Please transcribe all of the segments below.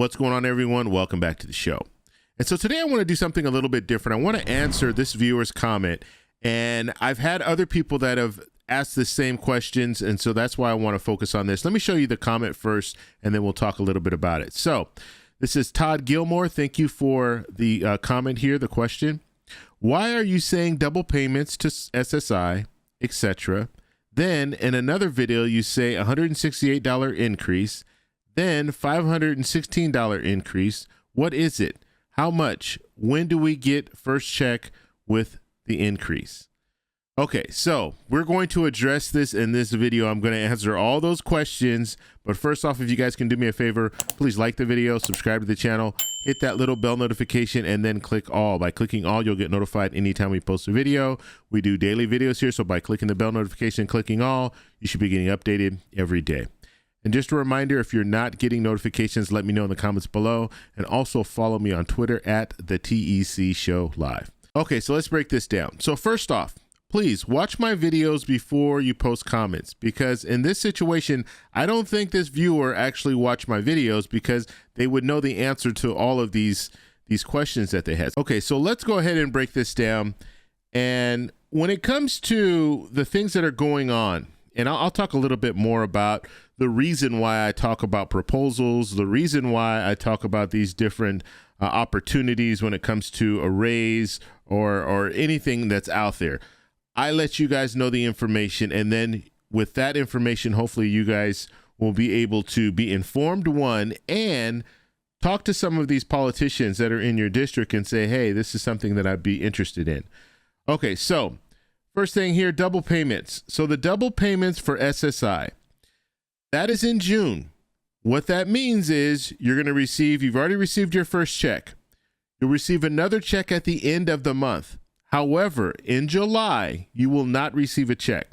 What's going on, everyone? Welcome back to the show. And so today I want to do something a little bit different. I want to answer this viewer's comment, and I've had other people that have asked the same questions, and so that's why I want to focus on this. Let me show you the comment first, and then we'll talk a little bit about it. So this is Todd Gilmore. Thank you for the comment here, the question. Why are you saying double payments to SSI, etc.? Then in another video, you say $168 increase, then $516 increase. What is it? How much? When do we get first check with the increase? Okay, so we're going to address this in this video. I'm going to answer all those questions. But first off, if you guys can do me a favor, please like the video, subscribe to the channel, hit that little bell notification, and then click all. By clicking all, you'll get notified anytime we post a video. We do daily videos here, so by clicking the bell notification, clicking all, you should be getting updated every day. And just a reminder, if you're not getting notifications, let me know in the comments below, and also follow me on Twitter at the TEC Show Live. Okay, so let's break this down. So first off, please watch my videos before you post comments, because in this situation, I don't think this viewer actually watched my videos because they would know the answer to all of these questions that they had. Okay, so let's go ahead and break this down. And when it comes to the things that are going on, and I'll talk a little bit more about the reason why I talk about proposals, the reason why I talk about these different opportunities when it comes to a raise or anything that's out there. I let you guys know the information, and then with that information, hopefully you guys will be able to be informed, one, and talk to some of these politicians that are in your district and say, hey, this is something that I'd be interested in. Okay, so first thing here, double payments. So the double payments for SSI, that is in June. What that means is you're going to receive, you've already received your first check. You'll receive another check at the end of the month. However, in July, you will not receive a check.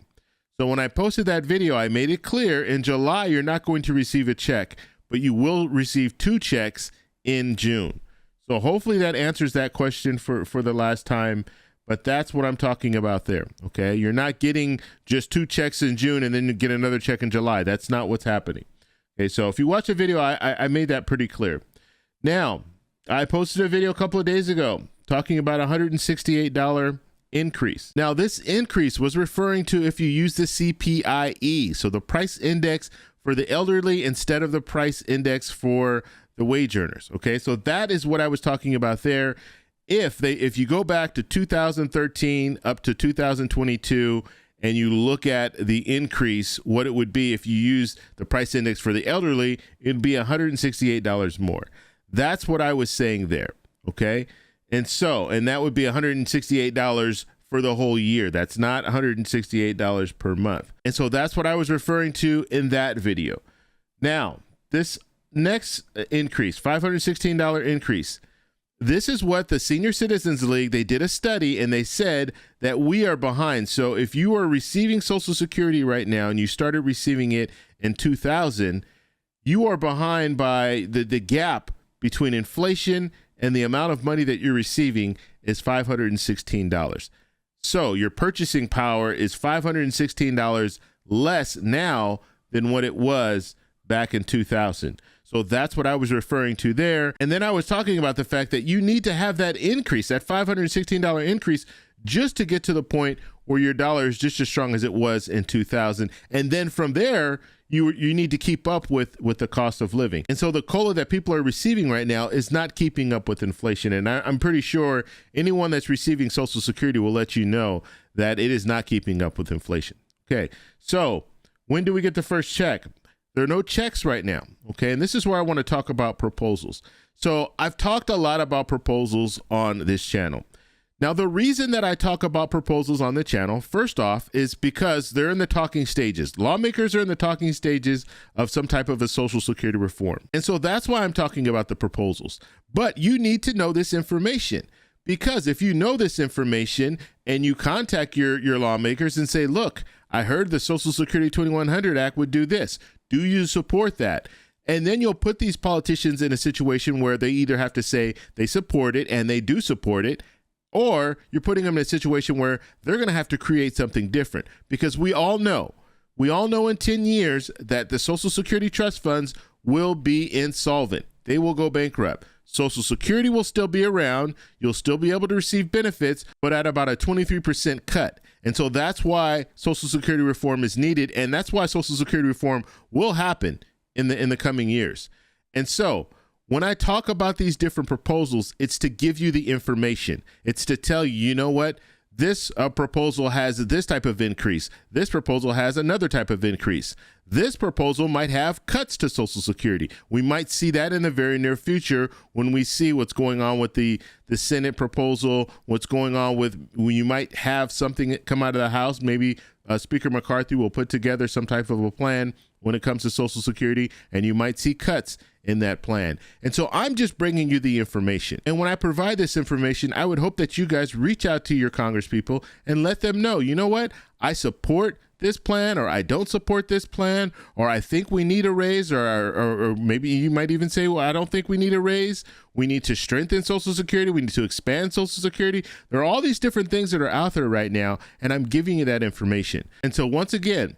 So when I posted that video, I made it clear in July, you're not going to receive a check, but you will receive 2 checks in June. So hopefully that answers that question for the last time. But that's what I'm talking about there, okay? You're not getting just 2 checks in June and then you get another check in July. That's not what's happening. Okay, so if you watch a video, I made that pretty clear. Now, I posted a video a couple of days ago talking about $168 increase. Now, this increase was referring to if you use the CPI-E, so the price index for the elderly instead of the price index for the wage earners, okay? So that is what I was talking about there. If you go back to 2013 up to 2022 and you look at the increase, what it would be if you use the price index for the elderly, it'd be $168 more. That's what I was saying there, okay? And that would be $168 for the whole year. That's not $168 per month. And so that's what I was referring to in that video. Now, this next increase, $516 increase, this is what the Senior Citizens League, they did a study and they said that we are behind. So if you are receiving Social Security right now and you started receiving it in 2000, you are behind by the gap between inflation and the amount of money that you're receiving is $516. So your purchasing power is $516 less now than what it was back in 2000. So that's what I was referring to there. And then I was talking about the fact that you need to have that increase, that $516 increase, just to get to the point where your dollar is just as strong as it was in 2000. And then from there, you need to keep up with the cost of living. And so the COLA that people are receiving right now is not keeping up with inflation. And I'm pretty sure anyone that's receiving Social Security will let you know that it is not keeping up with inflation. Okay, so when do we get the first check? There are no checks right now, okay? And this is where I want to talk about proposals. So I've talked a lot about proposals on this channel. Now, the reason that I talk about proposals on the channel, first off, is because they're in the talking stages. Lawmakers are in the talking stages of some type of a Social Security reform. And so that's why I'm talking about the proposals. But you need to know this information, because if you know this information and you contact your lawmakers and say, look, I heard the Social Security 2100 Act would do this. Do you support that? And then you'll put these politicians in a situation where they either have to say they support it, and they do support it, or you're putting them in a situation where they're going to have to create something different. Because we all know in 10 years that the Social Security trust funds will be insolvent. they will go bankrupt. Social Security will still be around. You'll still be able to receive benefits, but at about a 23% cut. And so that's why Social Security reform is needed. And that's why Social Security reform will happen in the coming years. And so when I talk about these different proposals, it's to give you the information. It's to tell you, you know what? This proposal has this type of increase. This proposal has another type of increase. This proposal might have cuts to Social Security. We might see that in the very near future when we see what's going on with the Senate proposal, what's going on with when you might have something come out of the House. Maybe Speaker McCarthy will put together some type of a plan when it comes to Social Security, and you might see cuts in that plan. And so I'm just bringing you the information. And when I provide this information, I would hope that you guys reach out to your congresspeople and let them know, you know what, I support this plan, or I don't support this plan, or I think we need a raise, or maybe you might even say, well, I don't think we need a raise. We need to strengthen Social Security. We need to expand Social Security. There are all these different things that are out there right now, and I'm giving you that information. And so once again,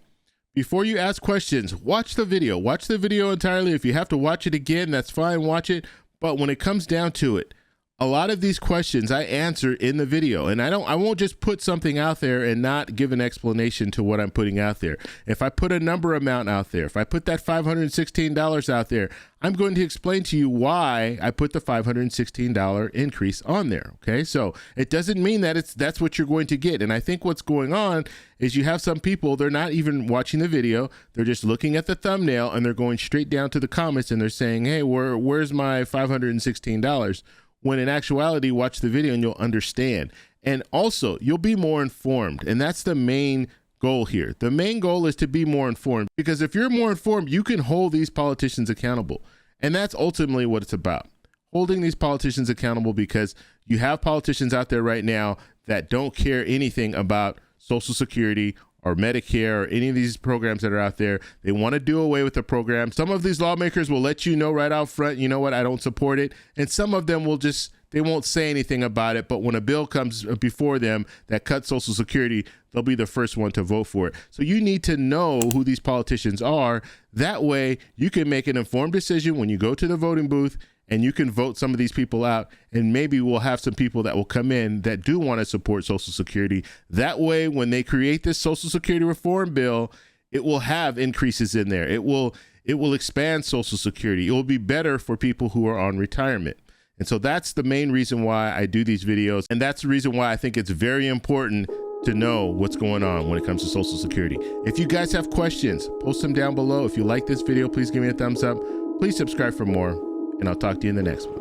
before you ask questions, watch the video. Watch the video entirely. If you have to watch it again, that's fine, watch it. But when it comes down to it, a lot of these questions I answer in the video, and I won't just put something out there and not give an explanation to what I'm putting out there. If I put a number amount out there, if I put that $516 out there, I'm going to explain to you why I put the $516 increase on there. Okay, so it doesn't mean that that's what you're going to get. And I think what's going on is you have some people, they're not even watching the video, they're just looking at the thumbnail and they're going straight down to the comments and they're saying, hey, where's my $516? When in actuality, watch the video and you'll understand. And also, you'll be more informed. And that's the main goal here. The main goal is to be more informed, because if you're more informed, you can hold these politicians accountable. And that's ultimately what it's about. Holding these politicians accountable, because you have politicians out there right now that don't care anything about Social Security or Medicare or any of these programs that are out there. They want to do away with the program. Some of these lawmakers will let you know right out front, you know what, I don't support it. And some of them will just, they won't say anything about it. But when a bill comes before them that cuts Social Security, they'll be the first one to vote for it. So you need to know who these politicians are. That way you can make an informed decision when you go to the voting booth, and you can vote some of these people out, and maybe we'll have some people that will come in that do want to support Social Security. That way, when they create this Social Security reform bill, it will have increases in there. It will expand Social Security. It will be better for people who are on retirement. And so that's the main reason why I do these videos. And that's the reason why I think it's very important to know what's going on when it comes to Social Security. If you guys have questions, post them down below. If you like this video, please give me a thumbs up. Please subscribe for more. And I'll talk to you in the next one.